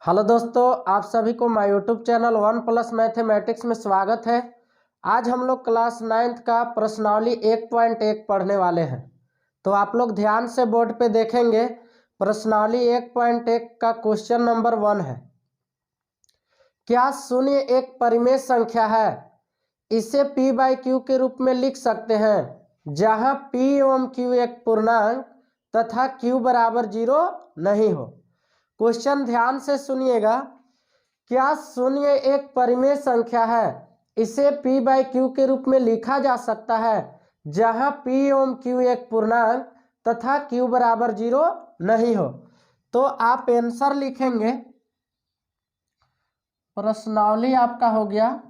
Hello दोस्तों, आप सभी को माय यूट्यूब चैनल 1+ मैथमेटिक्स में स्वागत है। आज हम लोग क्लास 9th का प्रश्नावली 1.1 पढ़ने वाले हैं। तो आप लोग ध्यान से बोर्ड पे देखेंगे। प्रश्नावली 1.1 का क्वेश्चन नंबर 1 है, क्या शून्य एक परिमेय संख्या है? इसे p/q के रूप में लिख सकते हैं, जहां p एवं q एक पूर्णांक तथा q बराबर 0 नहीं हो। क्वेश्चन ध्यान से सुनिएगा। क्या शून्य एक परिमेय संख्या है? इसे p/q के रूप में लिखा जा सकता है, जहां p एवं q एक पूर्णांक तथा q बराबर 0 नहीं हो। तो आप आंसर लिखेंगे। प्रश्नावली आपका हो गया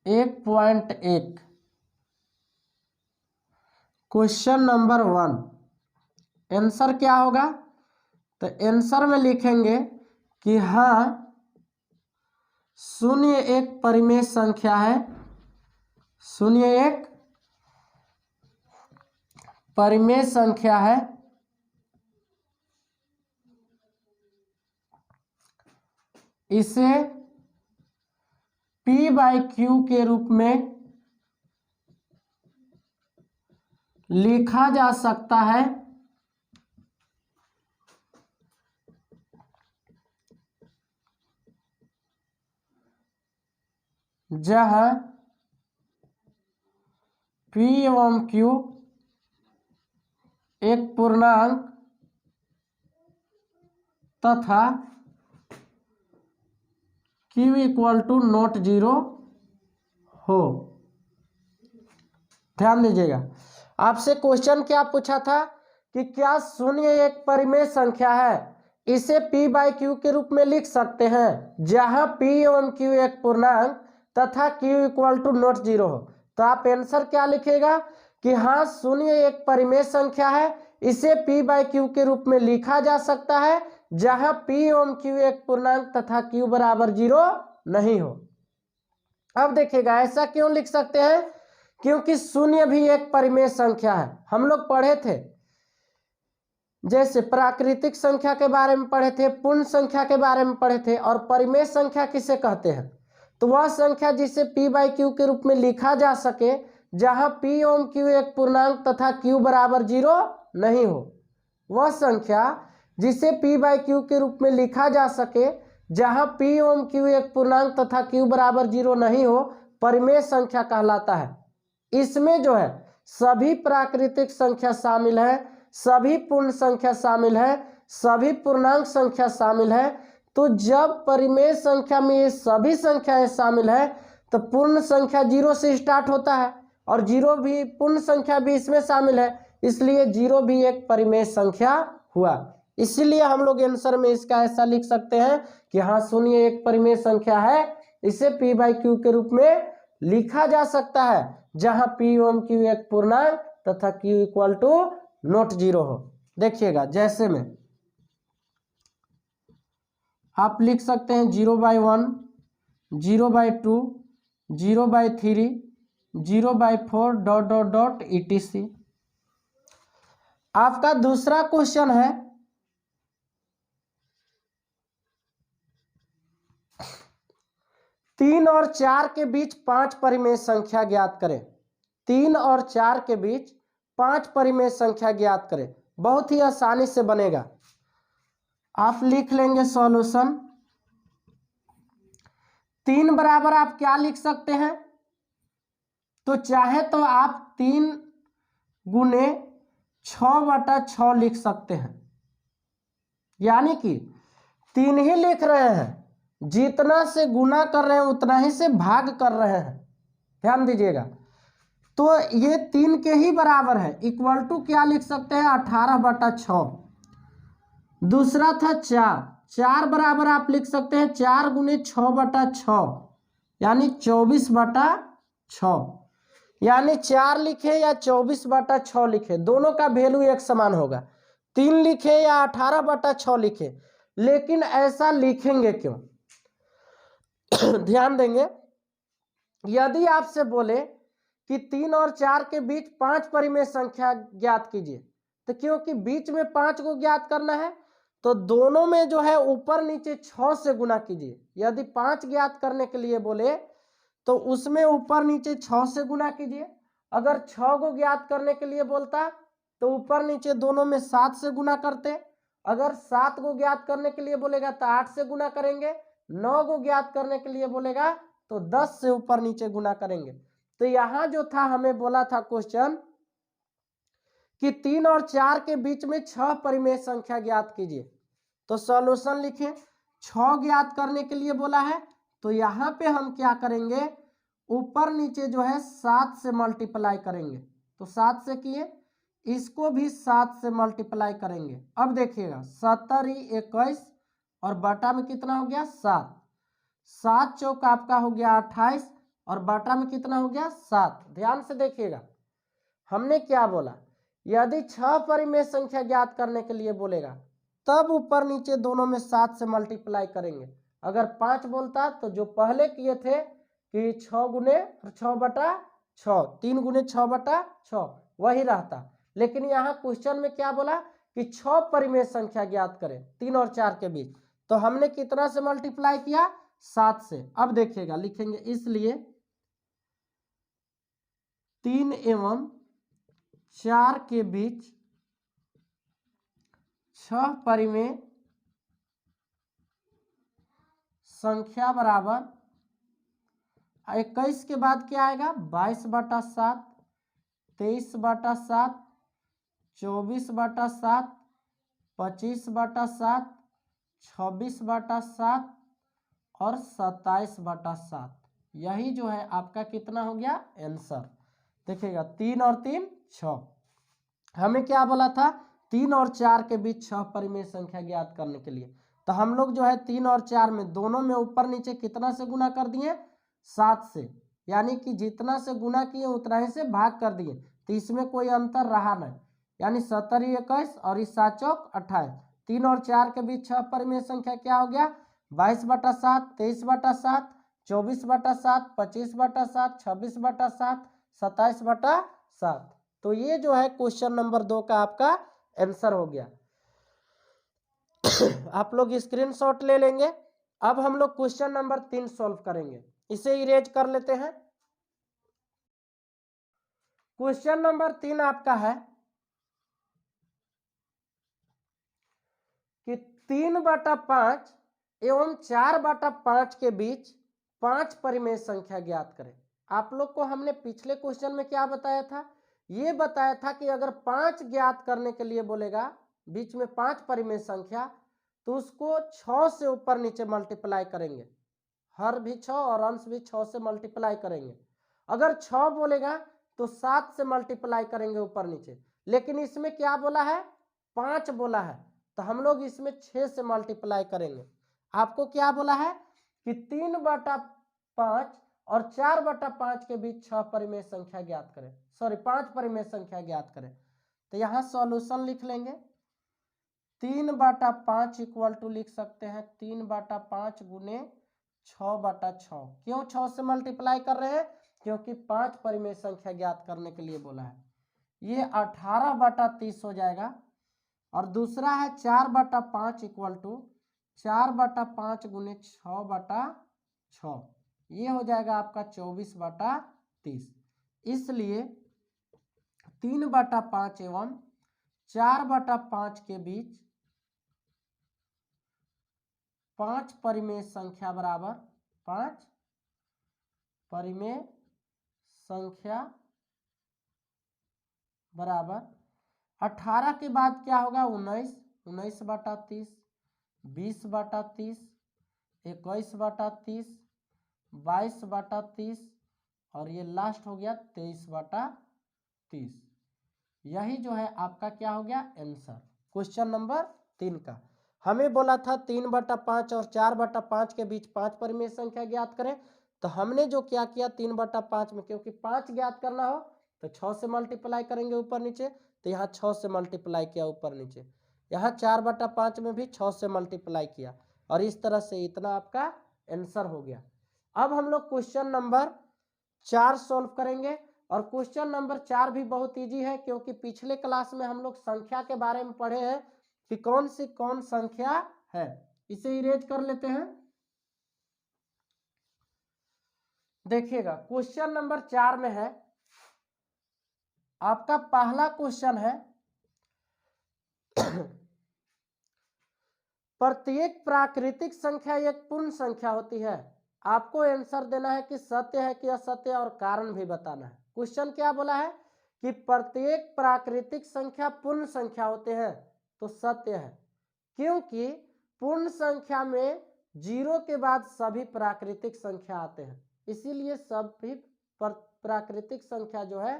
1.1। क्वेश्चन नंबर 1 आंसर क्या होगा? तो आंसर में लिखेंगे कि हाँ, शून्य एक परिमेय संख्या है। शून्य एक परिमेय संख्या है। इसे p/q के रूप में लिखा जा सकता है, जहां p एवं q एक पूर्णांक तथा q = 0 हो। ध्यान दीजिएगा, आपसे क्वेश्चन क्या पूछा था कि क्या शून्य एक परिमेय संख्या है? इसे p/q के रूप में लिख सकते हैं, जहां p एवं q एक पूर्णांक तथा q = 0 हो। तो आप आंसर क्या लिखेगा कि हाँ, शून्य एक परिमेय संख्या है। इसे p/q के रूप में लिखा जा सकता है, जहां p एवं q एक पूर्णांक तथा q बराबर 0 नहीं हो। अब देखिएगा, ऐसा क्यों लिख सकते हैं? क्योंकि शून्य भी एक परिमेय संख्या है। हम लोग पढ़े थे, जैसे प्राकृतिक संख्या के बारे में पढ़े थे, पूर्ण संख्या के बारे में पढ़े थे, और परिमेय संख्या किसे कहते हैं? तो वह संख्या जिसे p/q के रूप में लिखा जा सके, जहां p एवं q एक पूर्णांक तथा q बराबर 0 नहीं हो। वह संख्या जिसे p/q के रूप में लिखा जा सके, जहां p एवं q एक पूर्णांक तथा q बराबर 0 नहीं हो, परिमेय संख्या कहलाता है। इसमें जो है सभी प्राकृतिक संख्या शामिल है, सभी पूर्ण संख्या शामिल है, सभी पूर्णांक संख्या शामिल है। तो जब परिमेय संख्या में ये सभी संख्याएं शामिल है, तो पूर्ण संख्या 0 से स्टार्ट होता है, और 0 भी, पूर्ण संख्या भी इसमें शामिल है, इसलिए 0 भी एक परिमेय संख्या हुआ। इसीलिए हम लोग आंसर में इसका ऐसा लिख सकते हैं कि हाँ, शून्य एक परिमेय संख्या है। इसे p/q के रूप में लिखा जा सकता है, जहां p एवं q एक पूर्णांक तथा q = 0 हो। देखिएगा, जैसे में आप लिख सकते हैं 0/1, 0/2, 0/3, 0/4 ... etc। आपका दूसरा क्वेश्चन है, तीन और 4 के बीच 5 परिमेय संख्या ज्ञात करें। 3 और 4 के बीच 5 परिमेय संख्या ज्ञात करें। बहुत ही आसानी से बनेगा। आप लिख लेंगे सॉल्यूशन। 3 बराबर आप क्या लिख सकते हैं? तो चाहे तो आप 3 गुने 6/6 लिख सकते हैं, यानी कि 3 ही लिख रहे हैं, जितना से गुना कर रहे हैं उतना ही से भाग कर रहे हैं। ध्यान दीजिएगा, तो ये 3 के ही बराबर है। इक्वल टू क्या लिख सकते हैं? 18/6। दूसरा था 4 बराबर आप लिख सकते हैं 4 गुने 6/6, यानी 24/6। यानी 4 लिखे या 24/6 लिखे, दोनों का वैल्यू एक समान होगा। 3 लिखे या 18/6 लिखे, लेकिन ऐसा लिखेंगे क्यों? ध्यान देंगे, यदि आपसे बोले कि 3 और 4 के बीच 5 परिमेय संख्या ज्ञात कीजिए, तो क्योंकि बीच में 5 को ज्ञात करना है तो दोनों में जो है ऊपर नीचे 6 से गुना कीजिए। यदि 5 ज्ञात करने के लिए बोले तो उसमें ऊपर नीचे 6 से गुना कीजिए। अगर 6 को ज्ञात करने के लिए बोलता तो ऊपर नीचे दोनों में 7 से गुना करते। अगर 7 को ज्ञात करने के लिए बोलेगा तो 8 से गुना करेंगे। 9 को ज्ञात करने के लिए बोलेगा तो 10 से ऊपर नीचे गुना करेंगे। तो यहां जो था हमें बोला था क्वेश्चन कि 3 और 4 के बीच में 6 परिमेय संख्या ज्ञात कीजिए। तो सॉल्यूशन लिखें। 6 ज्ञात करने के लिए बोला है तो यहाँ पे हम क्या करेंगे, ऊपर नीचे जो है 7 से मल्टीप्लाई करेंगे। तो 7 से किए, इसको भी 7 से मल्टीप्लाई करेंगे। अब देखिएगा 17 21 और बटा में कितना हो गया 7। 7 चौक आपका हो गया 28 और बटा में कितना हो गया 7। ध्यान से देखिएगा हमने क्या बोला, यदि 6 परिमेय संख्या ज्ञात करने के लिए बोलेगा तब ऊपर नीचे दोनों में 7 से मल्टीप्लाई करेंगे। अगर 5 बोलता तो जो पहले किए थे कि 6 गुने 6 बटा 6, 3 गुने 6 बटा 6 वही रहता। लेकिन यहाँ क्वेश्चन में क्या बोला कि 6 परिमेय संख्या ज्ञात करें 3 और 4 के बीच। तो हमने कितना से मल्टीप्लाई किया 7 से। अब देखिएगा लिखेंगे इसलिए 3 एवं 4 के बीच 6 परिमेय संख्या बराबर 21 के बाद क्या आएगा 22 बटा 7, 23 बटा 7, 24 बटा 7, 25 बटा 7, 26 बटा 7 और 27 बटा 7। यही जो है आपका कितना हो गया आंसर। देखिएगा 3 और 3 6। हमें क्या बोला था 3 और 4 के बीच 6 परिमेय संख्या ज्ञात करने के लिए। तो हम लोग जो है 3 और 4 में दोनों में ऊपर नीचे कितना से गुना कर दिए 7 से, यानी कि जितना से गुना किए उतना ही से भाग कर दिए। तो इसमें कोई अंतर रहा नहीं, यानी 17 21 और इस 7 चौक 28। 3 और 4 के बीच 6 परिमेय संख्या क्या हो गया 22 बटा 7, 23 बटा 7, 24 बटा 7, 25 बटा 7, 26 बटा 7, 27 बटा 7। तो ये जो है क्वेश्चन नंबर 2 का आपका आंसर हो गया। आप लोग स्क्रीनशॉट ले लेंगे। अब हम लोग क्वेश्चन नंबर 3 सॉल्व करेंगे, इसे इरेज कर लेते हैं। क्वेश्चन नंबर 3 आपका है कि 3 बटा 5 एवं 4 बटा 5 के बीच 5 परिमेय संख्या ज्ञात करें। आप लोग को हमने पिछले क्वेश्चन में क्या बताया था, ये बताया था कि अगर 5 ज्ञात करने के लिए बोलेगा बीच में 5 परिमेय संख्या तो उसको 6 से ऊपर नीचे मल्टीप्लाई करेंगे, हर भी 6 और अंश भी 6 से मल्टीप्लाई करेंगे। अगर 6 बोलेगा तो 7 से मल्टीप्लाई करेंगे ऊपर नीचे। लेकिन इसमें क्या बोला है 5 बोला है तो हम लोग इसमें 6 से मल्टीप्लाई करेंगे। आपको क्या बोला है कि 3 बटा 5 और 4 बटा 5 के बीच 6 परिमेय संख्या ज्ञात करें, सॉरी 5 परिमेय संख्या ज्ञात करें। तो यहाँ सॉल्यूशन लिख लेंगे। 3 बटा 5 इक्वल टू लिख सकते हैं 3 बटा 5 गुने 6 बटा 6। क्यों 6 से मल्टीप्लाई कर रहे हैं, क्योंकि 5 परिमेय संख्या ज्ञात करने के लिए बोला है। ये 18 बटा 30 हो जाएगा। और दूसरा है 4 बटा 5 इक्वल टू 4 बटा 5 गुने 6 बटा 6, ये हो जाएगा आपका 24 बटा 30। इसलिए 3 बटा 5 एवं 4 बटा 5 के बीच 5 परिमेय संख्या बराबर 5 परिमेय संख्या बराबर 18 के बाद क्या होगा 19, 19 बटा 30, 20 बटा 30, 21 बटा 30, 22 बटा 30 और ये लास्ट हो गया 23 बटा 30। यही जो है आपका क्या हो गया आंसर क्वेश्चन नंबर 3 का। हमें बोला था 3 बटा 5 और 4 बटा 5 के बीच 5 परिमेय संख्या ज्ञात करें। तो हमने जो क्या किया 3 बटा 5 में, क्योंकि 5 ज्ञात करना हो तो 6 से मल्टीप्लाई करेंगे ऊपर नीचे, तो यहाँ 6 से मल्टीप्लाई किया ऊपर नीचे। यहाँ 4 बटा 5 में भी 6 से मल्टीप्लाई किया और इस तरह से इतना आपका आंसर हो गया। अब हम लोग क्वेश्चन नंबर 4 सॉल्व करेंगे। और क्वेश्चन नंबर 4 भी बहुत इजी है, क्योंकि पिछले क्लास में हम लोग संख्या के बारे में पढ़े हैं कि कौन सी कौन संख्या है। इसे इरेज कर लेते हैं। देखिएगा क्वेश्चन नंबर 4 में है, आपका पहला क्वेश्चन है प्रत्येक प्राकृतिक संख्या एक पूर्ण संख्या होती है। आपको आंसर देना है कि सत्य है कि असत्य, और कारण भी बताना है। क्वेश्चन क्या बोला है कि प्रत्येक प्राकृतिक संख्या पूर्ण संख्या होते हैं, तो सत्य है, क्योंकि पूर्ण संख्या में 0 के बाद सभी प्राकृतिक संख्या आते हैं, इसीलिए सभी प्राकृतिक संख्या जो है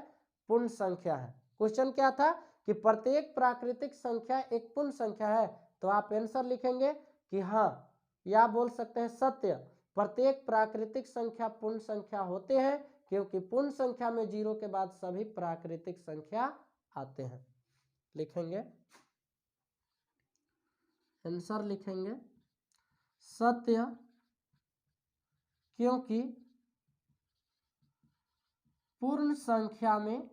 पूर्ण संख्या है। क्वेश्चन क्या था कि प्रत्येक प्राकृतिक संख्या एक पूर्ण संख्या है, तो आप आंसर लिखेंगे कि हाँ, या बोल सकते हैं सत्य, प्रत्येक प्राकृतिक संख्या पूर्ण संख्या होते हैं, क्योंकि पूर्ण संख्या में 0 के बाद सभी प्राकृतिक संख्या आते हैं। लिखेंगे, आंसर लिखेंगे सत्य, क्योंकि पूर्ण संख्या में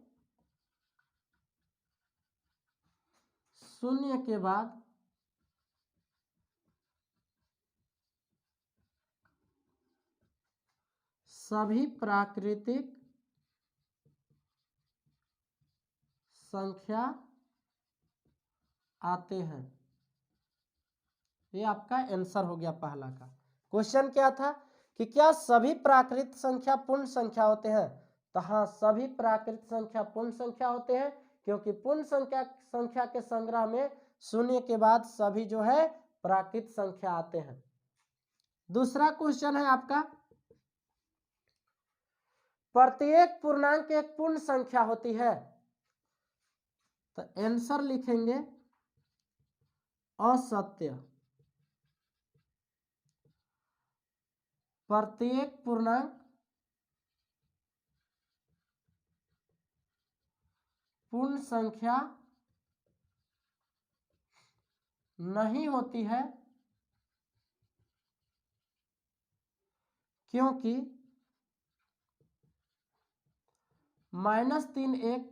0 के बाद सभी प्राकृतिक संख्या आते हैं। ये आपका आंसर हो गया पहला का। क्वेश्चन क्या था कि क्या सभी प्राकृतिक संख्या पूर्ण संख्या होते हैं, तो हाँ, सभी प्राकृतिक संख्या पूर्ण संख्या होते हैं, क्योंकि पूर्ण संख्या के संग्रह में 0 के बाद सभी जो है प्राकृतिक संख्या आते हैं। दूसरा क्वेश्चन है आपका, प्रत्येक पूर्णांक एक पूर्ण संख्या होती है, तो आंसर लिखेंगे असत्य। प्रत्येक पूर्णांक पूर्ण संख्या नहीं होती है, क्योंकि -3 एक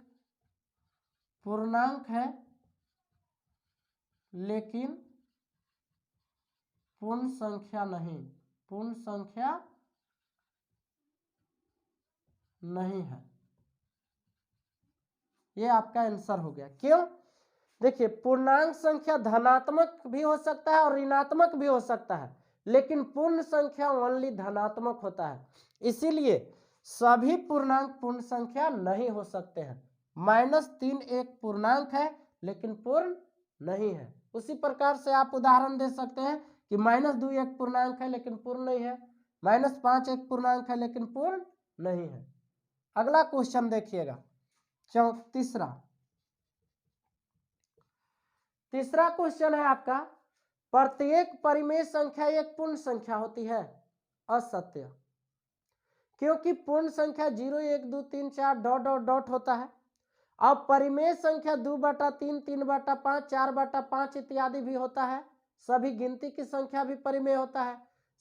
पूर्णांक है, लेकिन पूर्ण संख्या नहीं, पूर्ण संख्या नहीं है। ये आपका आंसर हो गया। क्यों? देखिए, पूर्णांक संख्या धनात्मक भी हो सकता है और ऋणात्मक भी हो सकता है, लेकिन पूर्ण संख्या ओनली धनात्मक होता है, इसीलिए सभी पूर्णांक पूर्ण संख्या नहीं हो सकते हैं। -3 एक पूर्णांक है, लेकिन पूर्ण नहीं है। उसी प्रकार से आप उदाहरण दे सकते हैं कि -2 एक पूर्णांक है, लेकिन पूर्ण नहीं है। -5 एक पूर्णांक है, लेकिन पूर्ण नहीं है। अगला क्वेश्चन देखिएगा, तीसरा क्वेश्चन है आपका, प्रत्येक परिमेय संख्या एक पूर्ण संख्या होती है। असत्य, क्योंकि पूर्ण संख्या 0, 1, 2, 3, 4 डॉट डॉट डॉट होता है। अब परिमेय संख्या 2/3, 3/5, 4/5 इत्यादि भी होता है। सभी गिनती की संख्या भी परिमेय होता है,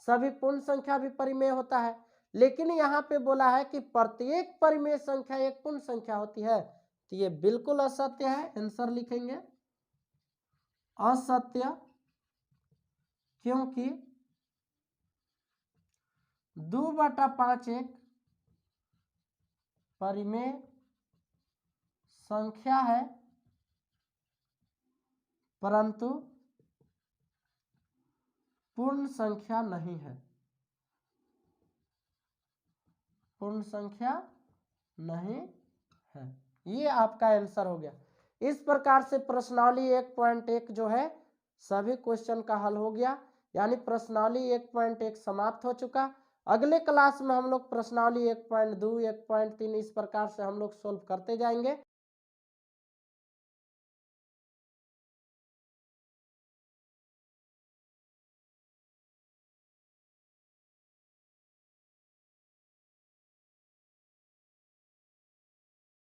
सभी पूर्ण संख्या भी परिमेय होता है, लेकिन यहाँ पे बोला है कि प्रत्येक परिमेय संख्या एक पूर्ण संख्या होती है, तो ये बिल्कुल असत्य है। आंसर लिखेंगे असत्य, क्योंकि 2/5 एक परिमेय संख्या है, परंतु पूर्ण संख्या नहीं है, पूर्ण संख्या नहीं है। ये आपका आंसर हो गया। इस प्रकार से प्रश्नावली 1.1 जो है सभी क्वेश्चन का हल हो गया, यानी प्रश्नावली 1.1 समाप्त हो चुका। अगले क्लास में हम लोग प्रश्नावली 1.2, 1.3 इस प्रकार से हम लोग सोल्व करते जाएंगे।